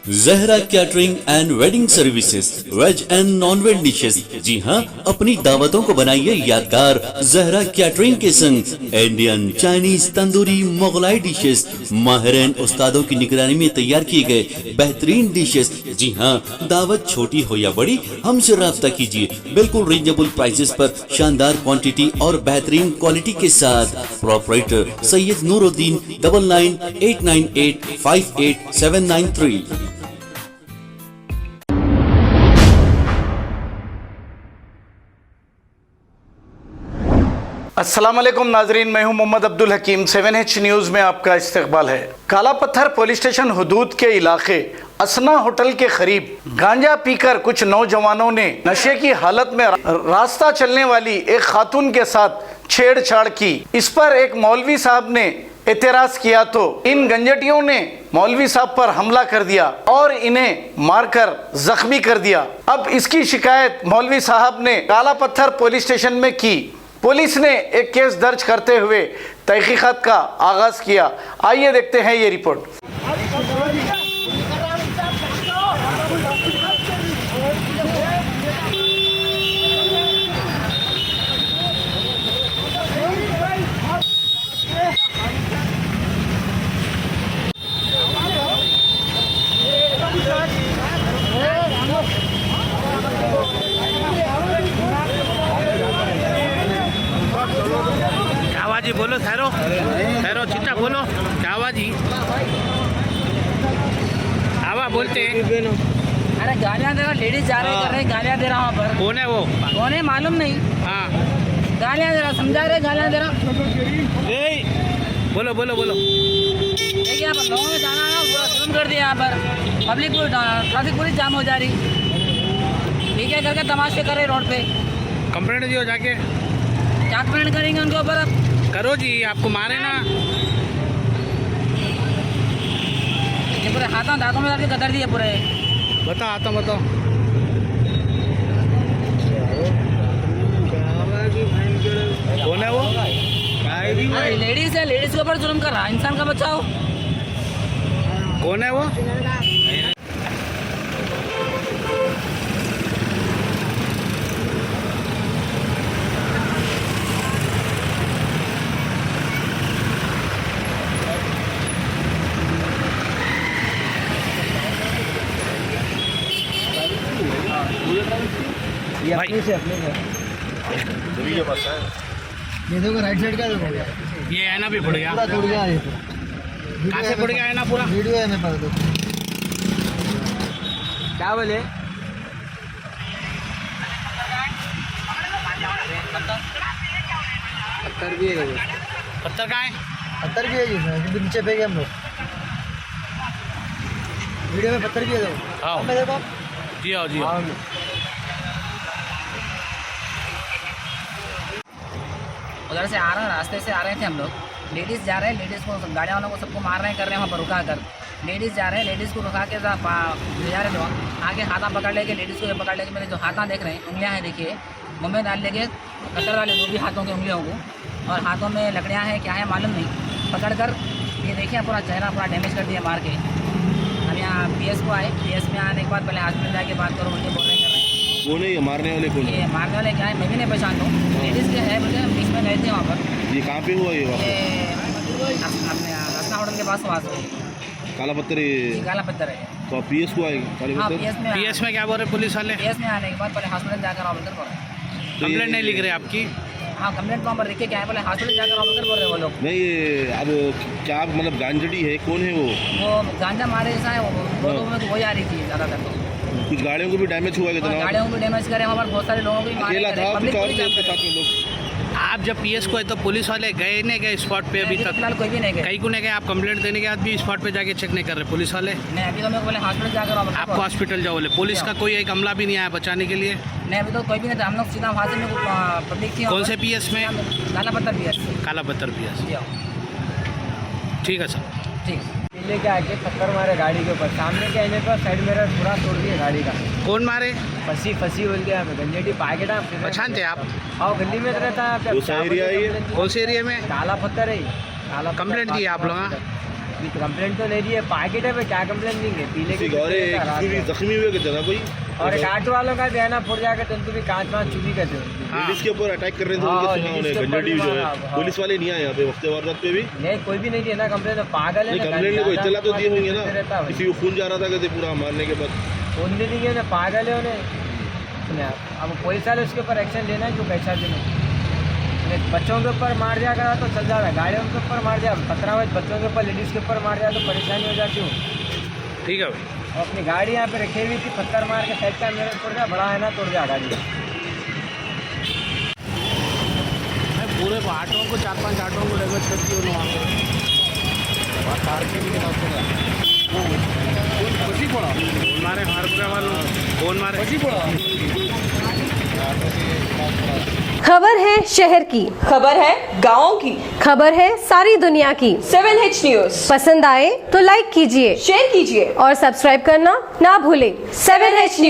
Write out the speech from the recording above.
Zahra catering and wedding services, veg and non veg dishes. जी हाँ, अपनी दावतों को बनाइए यादगार जहरा कैटरिंग के संग। Indian, Chinese, tandoori, Mughlai dishes माहिरीन उस्तादों की निगरानी में तैयार किए गए बेहतरीन डिशेस। जी हाँ, दावत छोटी हो या बड़ी, हमसे राब्ता कीजिए। बिल्कुल रीजनेबल प्राइसेस पर शानदार क्वांटिटी और बेहतरीन क्वालिटी के साथ। प्रोपराइटर सैयद नूरुद्दीन 9989858793। अस्सलाम वालेकुम नाजरीन, मैं हूं मोहम्मद अब्दुल हकीम। 7H न्यूज़ में आपका इस्तकबाल है। काला पत्थर पुलिस स्टेशन हुदूद के इलाके असना होटल के करीब गांजा पीकर कुछ नौजवानों ने नशे की हालत में रास्ता चलने वाली एक खातून के साथ छेड़छाड़ की। इस पर एक मौलवी साहब ने एतराज किया तो इन गंजटियों ने मौलवी साहब पर हमला कर दिया और इन्हें मारकर जख्मी कर दिया। अब इसकी शिकायत मौलवी साहब ने काला पत्थर पुलिस स्टेशन में की। पुलिस ने एक केस दर्ज करते हुए तहकीकात का आगाज किया। आइए देखते हैं ये रिपोर्ट। जी बोलो, ठहरो ठहरो, चिट्टा बोलो, क्या आवाज ही आवा बोलते। अरे गालियाँ दे रहा, लेडीज जा रहे कर रहे, गालियाँ दे रहा वहाँ पर। कौन है वो? कौन है मालूम नहीं। हाँ, गालियाँ दे रहा, समझा रहे, गालियाँ दे रहा। बोलो बोलो बोलो। देखिए यहाँ पर लोगों में जाना ना पूरा जुल्म कर दिया। यहाँ पर पब्लिक ट्रैफिक पुलिस जाम हो जा रही, ठीक है, करके तमाशे कर रहे रोड पे। कंप्लेंट दियो जाके। क्या कंप्लेंट करेंगे उनके ऊपर? अब करो जी, आपको मारे ना। ये पूरे हाथों दांतों में डाल के कतर दिए पूरे। बताओ, आता बताओ। कौन है वो? अरे लेडीज है, लेडीज के ऊपर जुल्म कर रहा, इंसान का बच्चा हो। कौन है वो? अपने से ये देखो राइट साइड का देखो, ये आईना भी फट गया। पूरा टूट गया। ये कहाँ से फट गया आईना पूरा? वीडियो है मेरे पास। देखो क्या बोले? पत्थर भी है। पत्थर कहाँ है? पत्थर भी है जी, क्योंकि नीचे फेंके हम लोग। वीडियो में पत्थर भी है। देखो आओ। मैं देखो जी आओ, जी आओ। उधर से आ रहे हैं, रास्ते से आ रहे थे हम लोग। लेडीज़ जा रहे हैं, लेडीज़ को गाड़ियों वालों को सबको मार रहे हैं, कर रहे हैं वहाँ पर रुका कर। लेडीज़ जा रहे हैं, लेडीज़ को रुका के जा रहे लोग, आगे हाथा पकड़ लेके लेडीज़ को पकड़ लेके मेरे जो हाथा देख रहे हैं, उंगलियाँ हैं, देखिए मुँह में डाल लेके कतर वाले दो भी हाथों की उंगलियों को, और हाथों में लकड़ियाँ हैं, क्या है मालूम नहीं, पकड़ कर ये देखिए पूरा चेहरा पूरा डैमेज कर दिया मार के। हम यहाँ PS को आए, PS में आने के बाद पहले हॉस्पिटल जाके बात करो, उनके बोल रहे हैं। वो नहीं, मारने वाले कौन है? ये मारने वाले क्या है मैं भी नहीं पहचानता हूँ। लेडीज़ के है बोले, बीच में गए थे वहाँ पर। ये कहाँ पे हुआ ये वाक़या? ये अपने असना होटल के पास वास हुई। काला पत्थर ये काला पत्थर है। तो आप PS को आए काले हाँ, पत्थर? PS में क्या बोल रहे पुलिस वाले? PS में आने के बाद पहले हॉस्पिटल जाकर ऑपरेटर बोल रहे। तो कंप्लेंट नहीं लिख रहे आपकी? हाँ, कंप्लेंट वहाँ पर लिख के क्या है, बोले हॉस्पिटल जाकर ऑपरेटर बोल रहे वो लोग। नहीं, ये अब क्या मतलब गांजड़ी है, कौन है वो गांजा मारे जैसा है, वो लोगों में तो वही आ रही थी ज़्यादातर। तो कुछ गाड़ियों को भी डैमेज हुआ कितना? गाड़ियों को भी डैमेज करे, वहाँ पर बहुत सारे लोगों को भी मारे। अकेला था कुछ और थे उसके साथ में लोग? आप जब PS को है तो पुलिस वाले गए नहीं गए स्पॉट पे अभी तक? फिलहाल कोई भी नहीं गए। कहीं को नहीं गए? आप कंप्लेंट देने के बाद भी स्पॉट पे जाके चेक नहीं कर रहे पुलिस वाले? नहीं, अभी तो मैं बोले हॉस्पिटल जाकर आपको हॉस्पिटल जाओ बोले। पुलिस का कोई एक हमला भी नहीं आया बचाने के लिए? नहीं, अभी तो कोई भी नहीं था। हम लोग सीधा वहाँ से पब्लिक थी। कौन से PS में? काला पत्थर PS। काला पत्थर PS। ठीक है सर, ठीक। लेके आके पत्थर मारे गाड़ी के ऊपर, सामने के आने पर साइड मिरर पूरा तोड़ दिया गाड़ी का। कौन मारे? फंसी बोल के गंजेटी पैकेट आप पहचानते आप? हाँ, गली में रहता है। कौन सा एरिया है ये? कौन से एरिया में? काला पत्थर है। काला कंप्लेंट की आप लोग? कंप्लेंट तो नहीं दी है, पैकेट है पे क्या कंप्लेंट देंगे, पीले की और जख्मी हुए कितना कोई और एक ऑटो वालों का देना फुट जाके तो उनको भी कांच वाँच चुकी करते हो। लेडीज के ऊपर अटैक कर रहे थे, हाँ, उनके लेडीज सुना के ऊपर गंजड़ी जो है, हाँ। पुलिस वाले नहीं आए यहाँ पे वक्त वारदात पे भी? नहीं कोई भी नहीं दिया ना कंप्लेंट, तो पागल है नहीं, ना, कंप्लेंट को इतला तो दिए होंगे ना, रहता है। किसी को खून जा रहा था कहते पूरा मारने के बाद। फोन भी नहीं किया ना, पागल है उन्हें। सुने आप, अब पुलिस वाले उसके ऊपर एक्शन लेना है जो कैसा भी नहीं। बच्चों के ऊपर मार दिया करा तो चल जाता है, गाड़ियों के ऊपर मार दिया, 15 बच्चों के ऊपर लेडीज़ के ऊपर मार दिया तो परेशानी हो जाती हूँ। ठीक है भाई। और अपनी गाड़ी यहाँ पे रखी हुई थी, पत्थर मार के साइड का मेरे तोड़ दिया, बड़ा है ना तोड़ दिया गाड़ी। पूरे ऑटो को 4-5 ऑटो को डैमेज कर दिए उन्होंने वहाँ पे पड़ा मारे हारपुरा वालों कौन मारे पड़ा। खबर है शहर की, खबर है गाँव की, खबर है सारी दुनिया की। 7H न्यूज पसंद आए तो लाइक कीजिए, शेयर कीजिए और सब्सक्राइब करना ना भूलें। 7H news.